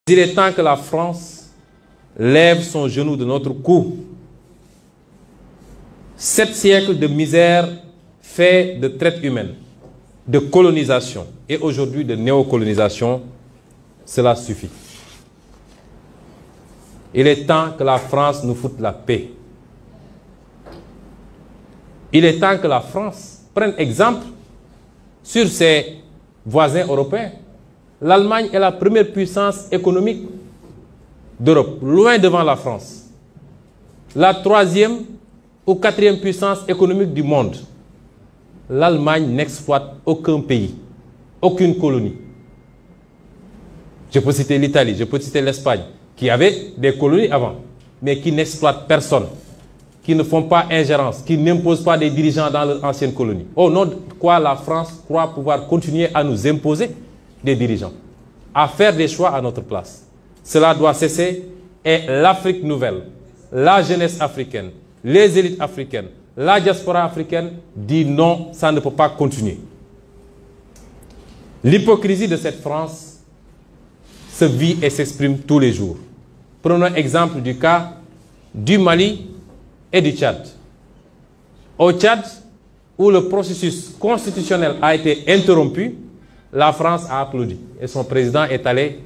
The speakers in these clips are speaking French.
Il est temps que la France lève son genou de notre cou. 7 siècles de misère fait de traite humaine, de colonisation et aujourd'hui de néocolonisation, cela suffit. Il est temps que la France nous foute la paix. Il est temps que la France prenne exemple sur ses voisins européens. L'Allemagne est la première puissance économique d'Europe, loin devant la France. La 3e ou 4e puissance économique du monde. L'Allemagne n'exploite aucun pays, aucune colonie. Je peux citer l'Italie, je peux citer l'Espagne, qui avait des colonies avant, mais qui n'exploitent personne, qui ne font pas ingérence, qui n'imposent pas des dirigeants dans leur ancienne colonie. Au nom de quoi la France croit pouvoir continuer à nous imposer des dirigeants, à faire des choix à notre place. Cela doit cesser et l'Afrique nouvelle, la jeunesse africaine, les élites africaines, la diaspora africaine dit non, ça ne peut pas continuer. L'hypocrisie de cette France se vit et s'exprime tous les jours. Prenons exemple du cas du Mali et du Tchad. Au Tchad, où le processus constitutionnel a été interrompu, la France a applaudi et son président est allé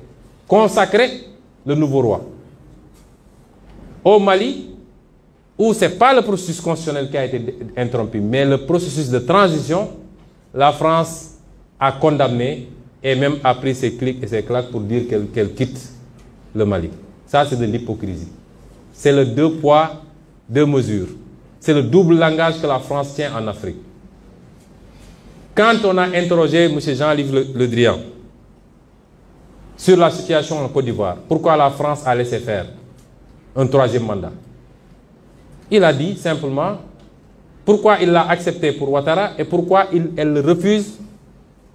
consacrer le nouveau roi. Au Mali, où ce n'est pas le processus constitutionnel qui a été interrompu, mais le processus de transition, la France a condamné et même a pris ses clics et ses claques pour dire qu'elle quitte le Mali. Ça, c'est de l'hypocrisie. C'est le 2 poids, 2 mesures. C'est le double langage que la France tient en Afrique. Quand on a interrogé M. Jean-Yves Le Drian sur la situation en Côte d'Ivoire, pourquoi la France a laissé faire un 3e mandat, il a dit simplement pourquoi il l'a accepté pour Ouattara et pourquoi elle le refuse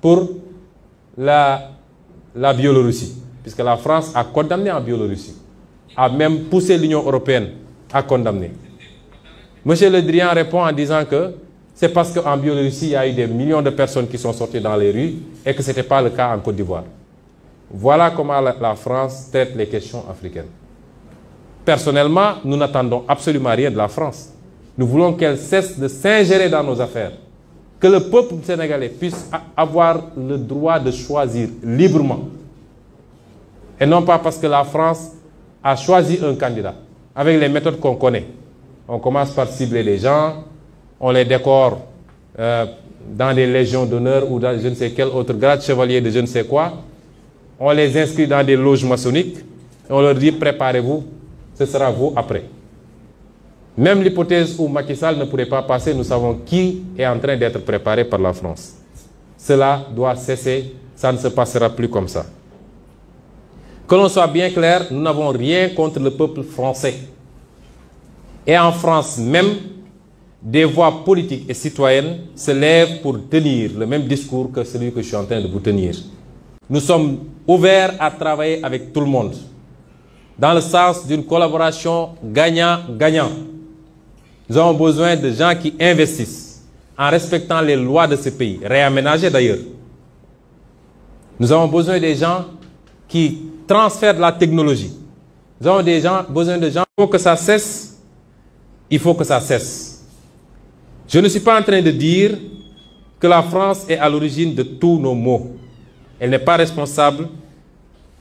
pour la Biélorussie. Puisque la France a condamné en Biélorussie, a même poussé l'Union européenne à condamner. M. Le Drian répond en disant que c'est parce qu'en Biélorussie, il y a eu des millions de personnes qui sont sorties dans les rues et que ce n'était pas le cas en Côte d'Ivoire. Voilà comment la France traite les questions africaines. Personnellement, nous n'attendons absolument rien de la France. Nous voulons qu'elle cesse de s'ingérer dans nos affaires. Que le peuple sénégalais puisse avoir le droit de choisir librement. Et non pas parce que la France a choisi un candidat, avec les méthodes qu'on connaît. On commence par cibler les gens, on les décore dans des légions d'honneur ou dans je ne sais quel autre grade, chevalier de je ne sais quoi. On les inscrit dans des loges maçonniques et on leur dit préparez-vous, ce sera vous après. Même l'hypothèse où Macky Sall ne pourrait pas passer, nous savons qui est en train d'être préparé par la France. Cela doit cesser, ça ne se passera plus comme ça. Que l'on soit bien clair, nous n'avons rien contre le peuple français. Et en France même, des voix politiques et citoyennes se lèvent pour tenir le même discours que celui que je suis en train de vous tenir. Nous sommes ouverts à travailler avec tout le monde, dans le sens d'une collaboration gagnant-gagnant. Nous avons besoin de gens qui investissent en respectant les lois de ce pays, réaménagées d'ailleurs. Nous avons besoin des gens qui transfèrent de la technologie. Nous avons besoin de gens. Il faut que ça cesse. Il faut que ça cesse. Je ne suis pas en train de dire que la France est à l'origine de tous nos maux. Elle n'est pas responsable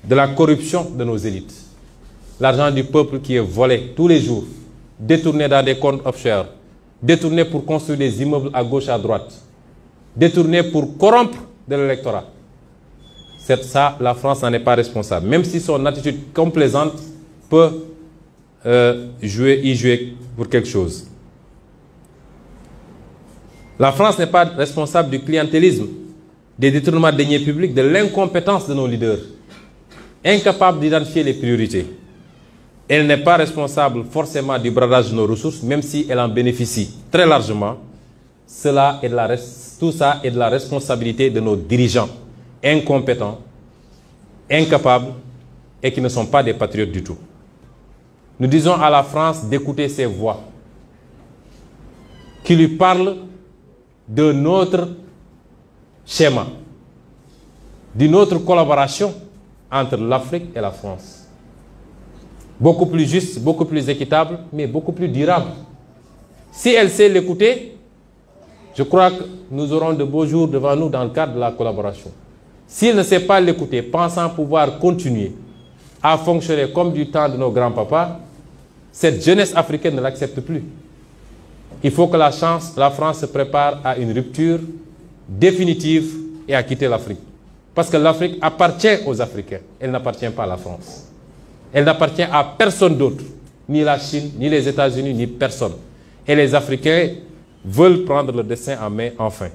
de la corruption de nos élites. L'argent du peuple qui est volé tous les jours, détourné dans des comptes offshore, détourné pour construire des immeubles à gauche, à droite, détourné pour corrompre de l'électorat. C'est ça, la France n'en est pas responsable. Même si son attitude complaisante peut y jouer pour quelque chose. La France n'est pas responsable du clientélisme, des détournements de deniers publics, de l'incompétence de nos leaders, incapables d'identifier les priorités. Elle n'est pas responsable forcément du bradage de nos ressources, même si elle en bénéficie très largement. Tout ça est de la responsabilité de nos dirigeants, incompétents, incapables et qui ne sont pas des patriotes du tout. Nous disons à la France d'écouter ces voix qui lui parlent de notre schéma, d'une autre collaboration entre l'Afrique et la France. Beaucoup plus juste, beaucoup plus équitable, mais beaucoup plus durable. Si elle sait l'écouter, je crois que nous aurons de beaux jours devant nous dans le cadre de la collaboration. S'il ne sait pas l'écouter, pensant pouvoir continuer à fonctionner comme du temps de nos grands-papas, cette jeunesse africaine ne l'accepte plus. Il faut que la France se prépare à une rupture définitive et à quitter l'Afrique. Parce que l'Afrique appartient aux Africains, elle n'appartient pas à la France. Elle n'appartient à personne d'autre, ni la Chine, ni les États-Unis, ni personne. Et les Africains veulent prendre le destin en main enfin.